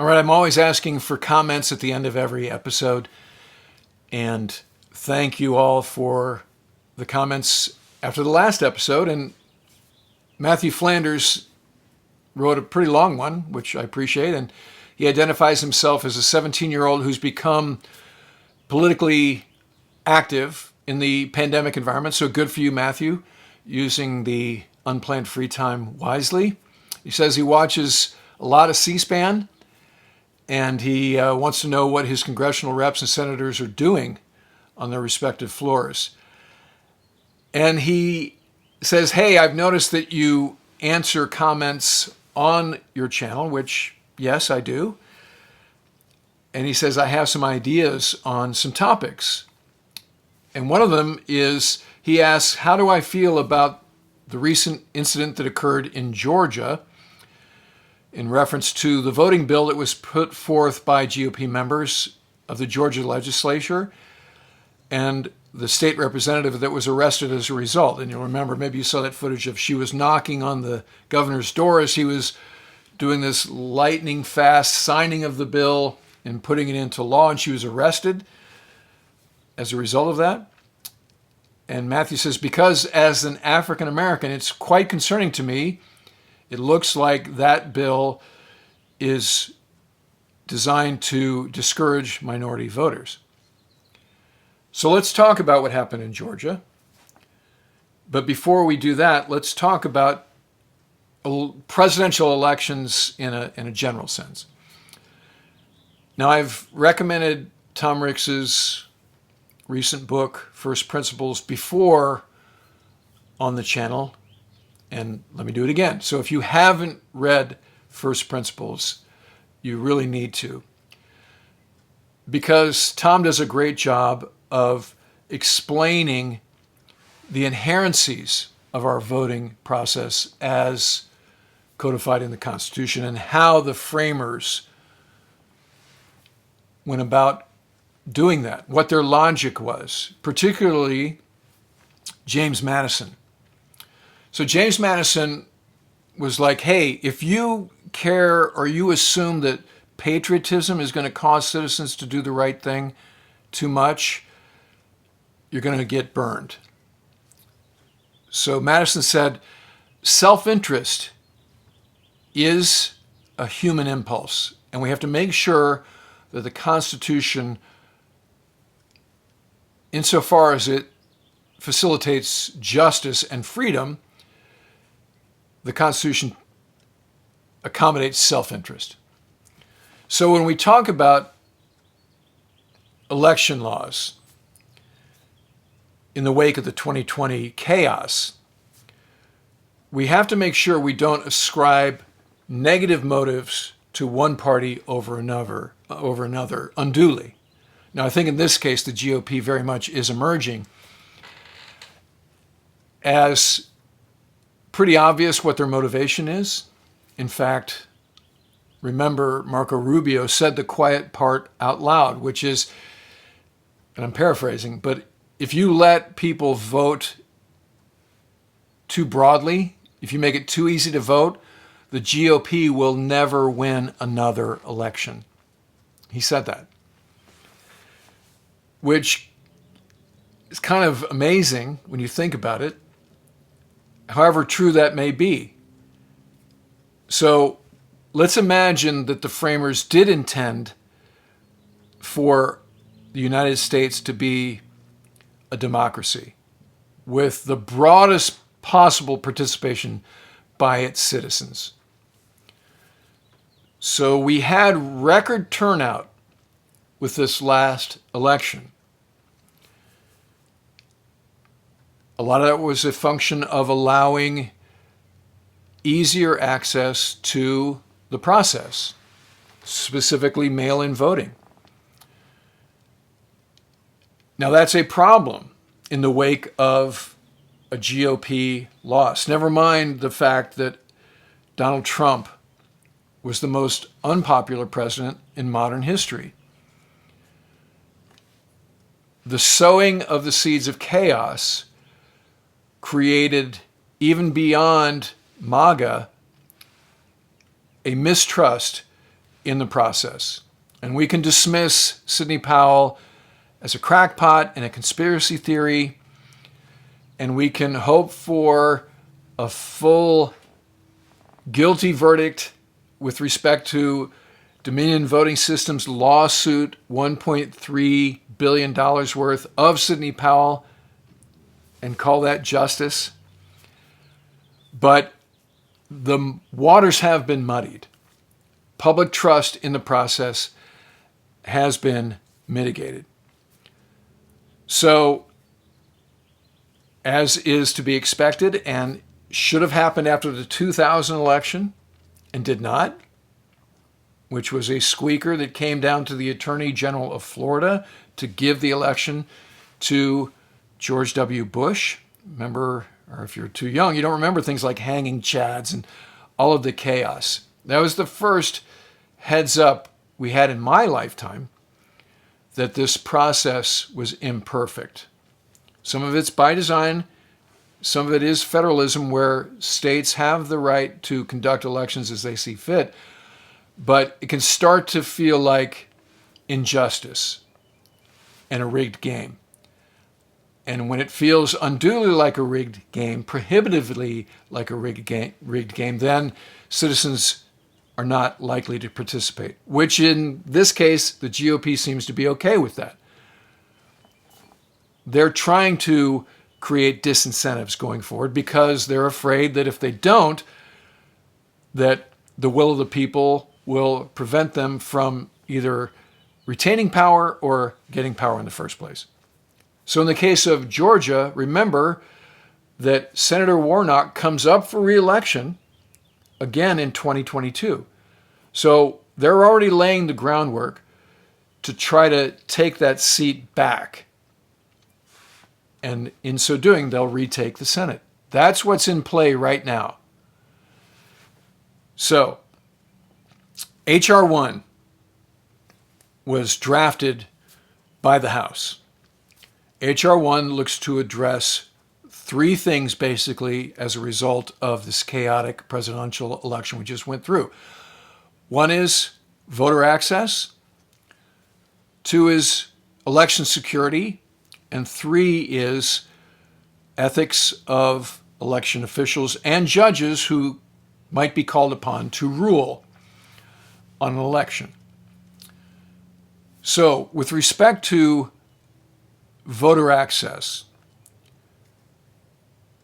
All right, I'm always asking for comments at the end of every episode. And thank you all for the comments after the last episode. And Matthew Flanders wrote a pretty long one, which I appreciate. And he identifies himself as a 17-year-old who's become politically active in the pandemic environment. So good for you, Matthew, using the unplanned free time wisely. He says he watches a lot of C-SPAN, and he wants to know what his congressional reps and senators are doing on their respective floors. And he says, hey, I've noticed that you answer comments on your channel, which, yes, I do. And he says, I have some ideas on some topics. And one of them is, he asks, how do I feel about the recent incident that occurred in Georgia in reference to the voting bill that was put forth by GOP members of the Georgia legislature and the state representative that was arrested as a result. And you'll remember, maybe you saw that footage of she was knocking on the governor's door as he was doing this lightning fast signing of the bill and putting it into law, and she was arrested as a result of that. And Matthew says, because as an African American, it's quite concerning to me. It looks like that bill is designed to discourage minority voters. So let's talk about what happened in Georgia. But before we do that, let's talk about presidential elections in a general sense. Now, I've recommended Tom Ricks's recent book, First Principles, before on the channel. And let me do it again. So if you haven't read First Principles, you really need to. Because Tom does a great job of explaining the inherencies of our voting process as codified in the Constitution and how the framers went about doing that, what their logic was, particularly James Madison. So James Madison was like, hey, if you care or you assume that patriotism is going to cause citizens to do the right thing too much, you're going to get burned. So Madison said, self-interest is a human impulse, and we have to make sure that the Constitution, insofar as it facilitates justice and freedom, the Constitution accommodates self-interest. So when we talk about election laws in the wake of the 2020 chaos, we have to make sure we don't ascribe negative motives to one party over another unduly. Now, I think in this case, the GOP very much is emerging as pretty obvious what their motivation is. In fact, remember, Marco Rubio said the quiet part out loud, which is, and I'm paraphrasing, but if you let people vote too broadly, if you make it too easy to vote, the GOP will never win another election. He said that, which is kind of amazing when you think about it, however true that may be. So let's imagine that the framers did intend for the United States to be a democracy with the broadest possible participation by its citizens. So we had record turnout with this last election. A lot of that was a function of allowing easier access to the process, specifically mail-in voting. Now, that's a problem in the wake of a GOP loss. Never mind the fact that Donald Trump was the most unpopular president in modern history. The sowing of the seeds of chaos created, even beyond MAGA, a mistrust in the process. And we can dismiss Sidney Powell as a crackpot and a conspiracy theory, and we can hope for a full guilty verdict with respect to Dominion Voting Systems lawsuit, $1.3 billion worth of Sidney Powell, and call that justice. But the waters have been muddied. Public trust in the process has been mitigated. So, as is to be expected and should have happened after the 2000 election and did not, which was a squeaker that came down to the Attorney General of Florida to give the election to George W. Bush. Remember, or if you're too young, you don't remember things like hanging chads and all of the chaos. That was the first heads up we had in my lifetime that this process was imperfect. Some of it's by design. Some of it is federalism, where states have the right to conduct elections as they see fit. But it can start to feel like injustice and a rigged game. And when it feels unduly like a rigged game, prohibitively like a rigged game, then citizens are not likely to participate, which in this case, the GOP seems to be okay with that. They're trying to create disincentives going forward because they're afraid that if they don't, that the will of the people will prevent them from either retaining power or getting power in the first place. So in the case of Georgia, remember that Senator Warnock comes up for re-election again in 2022. So they're already laying the groundwork to try to take that seat back. And in so doing, they'll retake the Senate. That's what's in play right now. So, H.R. 1 was drafted by the House. H.R. 1 looks to address three things basically as a result of this chaotic presidential election we just went through. One is voter access. Two is election security. And three is ethics of election officials and judges who might be called upon to rule on an election. So, with respect to voter access,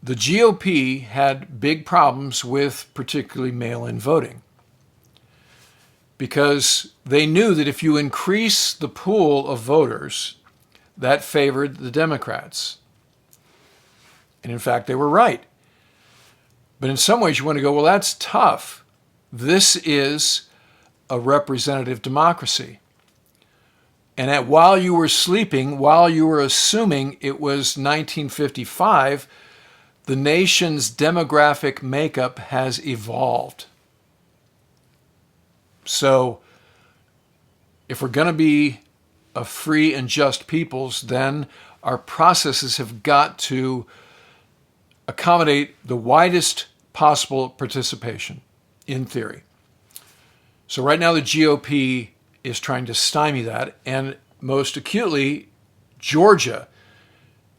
the GOP had big problems with particularly mail-in voting because they knew that if you increase the pool of voters, that favored the Democrats. And in fact, they were right. But in some ways, you want to go, well, that's tough. This is a representative democracy. And while you were sleeping, while you were assuming it was 1955, the nation's demographic makeup has evolved. So if we're going to be a free and just peoples, then our processes have got to accommodate the widest possible participation, in theory. So right now the GOP is trying to stymie that, and most acutely, Georgia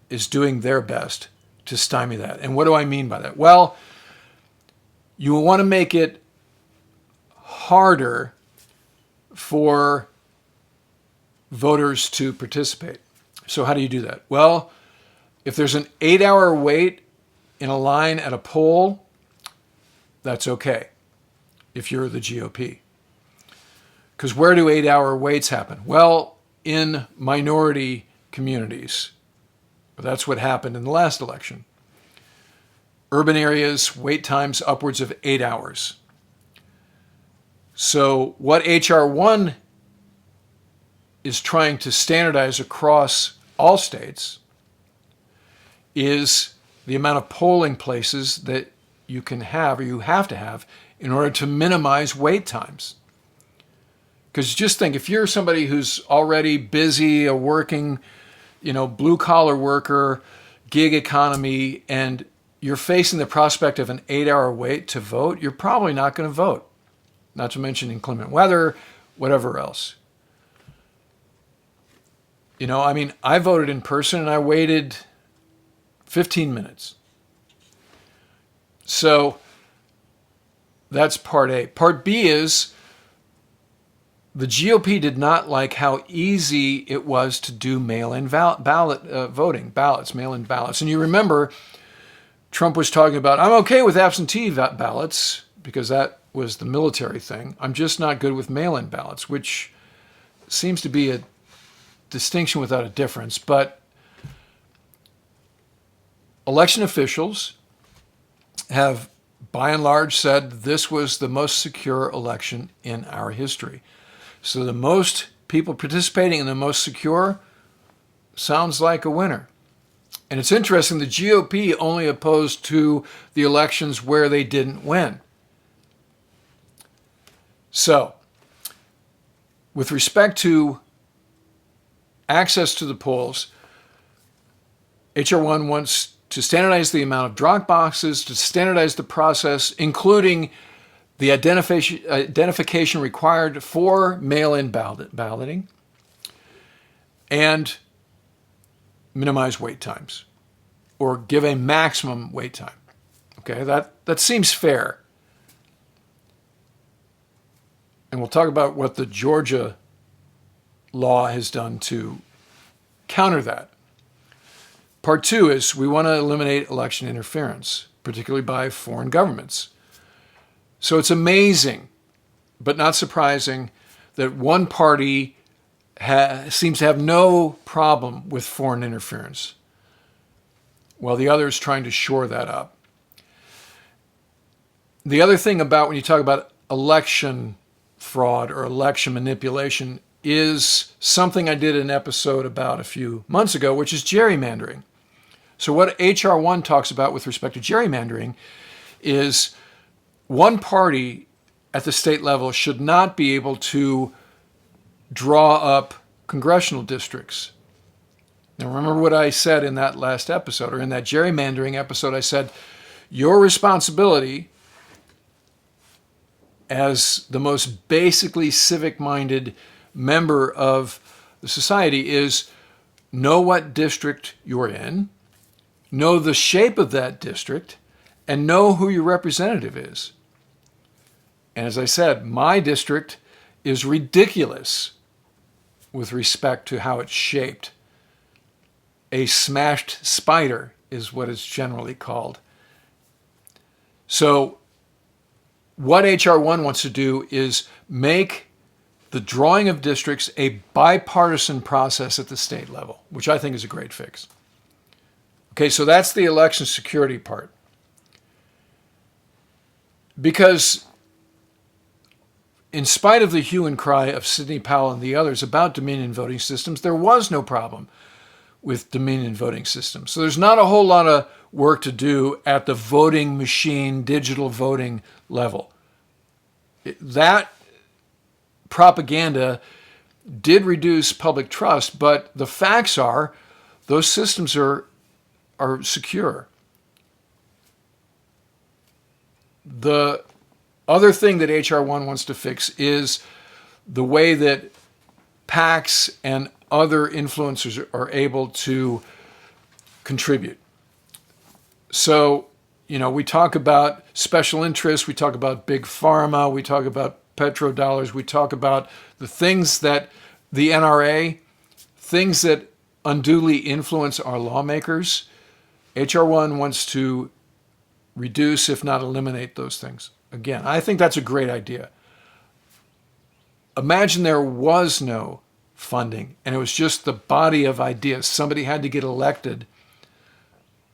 is doing their best to stymie that. And what do I mean by that? Well, you want to make it harder for voters to participate. So how do you do that? Well, if there's an 8-hour wait in a line at a poll, that's okay if you're the GOP. Because where do 8-hour waits happen? Well, in minority communities. That's what happened in the last election. Urban areas, wait times upwards of 8 hours. So what H.R. 1 is trying to standardize across all states is the amount of polling places that you can have or you have to have in order to minimize wait times. Because just think, if you're somebody who's already busy, a working, blue collar worker, gig economy, and you're facing the prospect of an 8-hour wait to vote, you're probably not going to vote. not to mention inclement weather, whatever else. I voted in person and I waited 15 minutes. So that's part A. Part B is the GOP did not like how easy it was to do mail-in voting, mail-in ballots. And you remember Trump was talking about, I'm okay with absentee ballots because that was the military thing. I'm just not good with mail-in ballots, which seems to be a distinction without a difference. But election officials have, by and large, said this was the most secure election in our history. So the most people participating in the most secure sounds like a winner. And it's interesting, the GOP only opposed to the elections where they didn't win. So, with respect to access to the polls, H.R. 1 wants to standardize the amount of drop boxes, to standardize the process, including the identification required for mail-in balloting, and minimize wait times, or give a maximum wait time. Okay, that seems fair. And we'll talk about what the Georgia law has done to counter that. Part 2 is we want to eliminate election interference, particularly by foreign governments. So it's amazing, but not surprising, that one party seems to have no problem with foreign interference, while the other is trying to shore that up. The other thing about when you talk about election fraud or election manipulation is something I did an episode about a few months ago, which is gerrymandering. So what H.R. 1 talks about with respect to gerrymandering is one party at the state level should not be able to draw up congressional districts. Now, remember what I said in that last episode, or in that gerrymandering episode. I said, your responsibility as the most basically civic-minded member of the society is know what district you're in, know the shape of that district, and know who your representative is. And as I said, my district is ridiculous with respect to how it's shaped. A smashed spider is what it's generally called. So what H.R. 1 wants to do is make the drawing of districts a bipartisan process at the state level, which I think is a great fix. Okay, so that's the election security part. Because in spite of the hue and cry of Sidney Powell and the others about Dominion voting systems, there was no problem with Dominion voting systems. So there's not a whole lot of work to do at the voting machine, digital voting level. That propaganda did reduce public trust, but the facts are those systems are secure. The other thing that H.R. 1 wants to fix is the way that PACs and other influencers are able to contribute. So, we talk about special interests, we talk about big pharma, we talk about petrodollars, we talk about the things that the NRA, things that unduly influence our lawmakers. H.R. 1 wants to reduce, if not eliminate, those things. Again, I think that's a great idea. Imagine there was no funding and it was just the body of ideas. Somebody had to get elected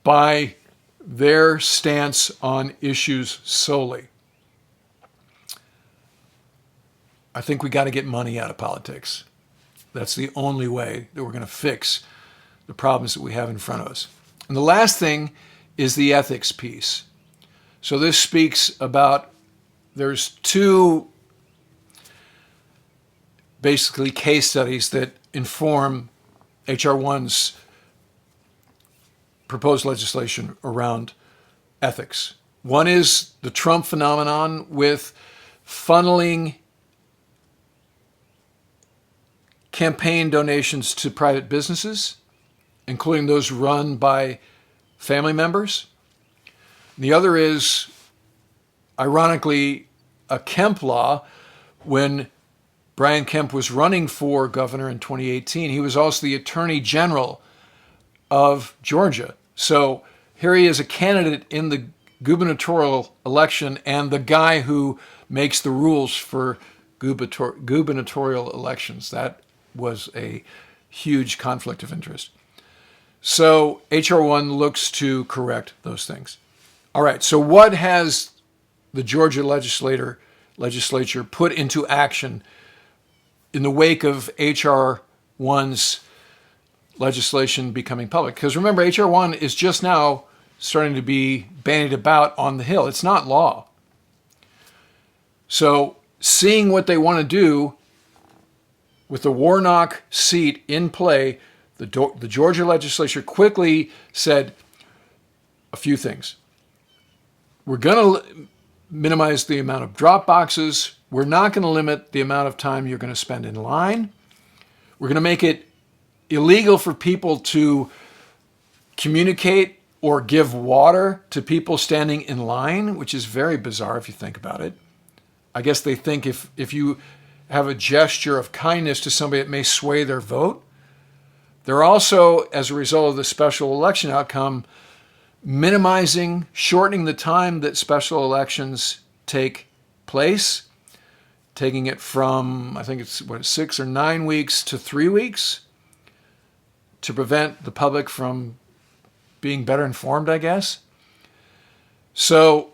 by their stance on issues solely. I think we got to get money out of politics. That's the only way that we're going to fix the problems that we have in front of us. And the last thing is the ethics piece. So this speaks about, there's two basically case studies that inform H.R. 1's proposed legislation around ethics. One is the Trump phenomenon with funneling campaign donations to private businesses, including those run by family members. The other is, ironically, a Kemp law. When Brian Kemp was running for governor in 2018, he was also the Attorney General of Georgia. So here he is, a candidate in the gubernatorial election and the guy who makes the rules for gubernatorial elections. That was a huge conflict of interest. So H.R. 1 looks to correct those things. All right, so what has the Georgia legislature put into action in the wake of H.R. 1's legislation becoming public? Because remember, H.R. 1 is just now starting to be bandied about on the Hill. It's not law. So seeing what they want to do with the Warnock seat in play, the Georgia legislature quickly said a few things. We're going to minimize the amount of drop boxes. We're not going to limit the amount of time you're going to spend in line. We're going to make it illegal for people to communicate or give water to people standing in line, which is very bizarre if you think about it. I guess they think if you have a gesture of kindness to somebody, it may sway their vote. They're also, as a result of the special election outcome, shortening the time that special elections take place, taking it from, I think it's 6 or 9 weeks to 3 weeks to prevent the public from being better informed, I guess. So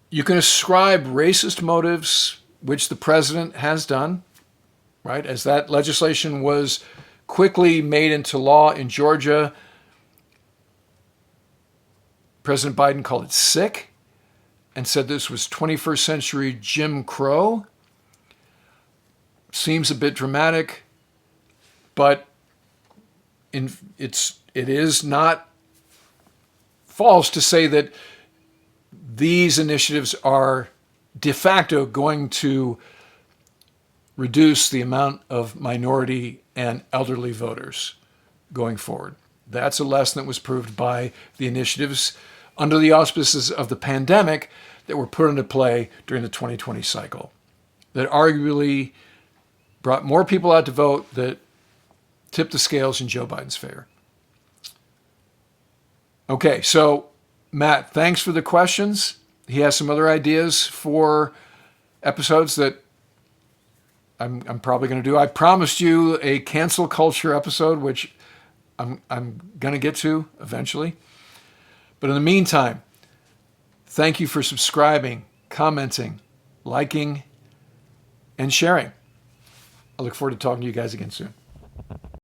you can ascribe racist motives, which the president has done, right? As that legislation was quickly made into law in Georgia, President Biden called it sick and said this was 21st century Jim Crow. Seems a bit dramatic, but it is not false to say that these initiatives are de facto going to reduce the amount of minority and elderly voters going forward. That's a lesson that was proved by the initiatives under the auspices of the pandemic that were put into play during the 2020 cycle, that arguably brought more people out to vote, that tipped the scales in Joe Biden's favor. Okay, so Matt, thanks for the questions. He has some other ideas for episodes that I'm probably going to do. I promised you a cancel culture episode, which I'm going to get to eventually. But in the meantime, thank you for subscribing, commenting, liking, and sharing. I look forward to talking to you guys again soon.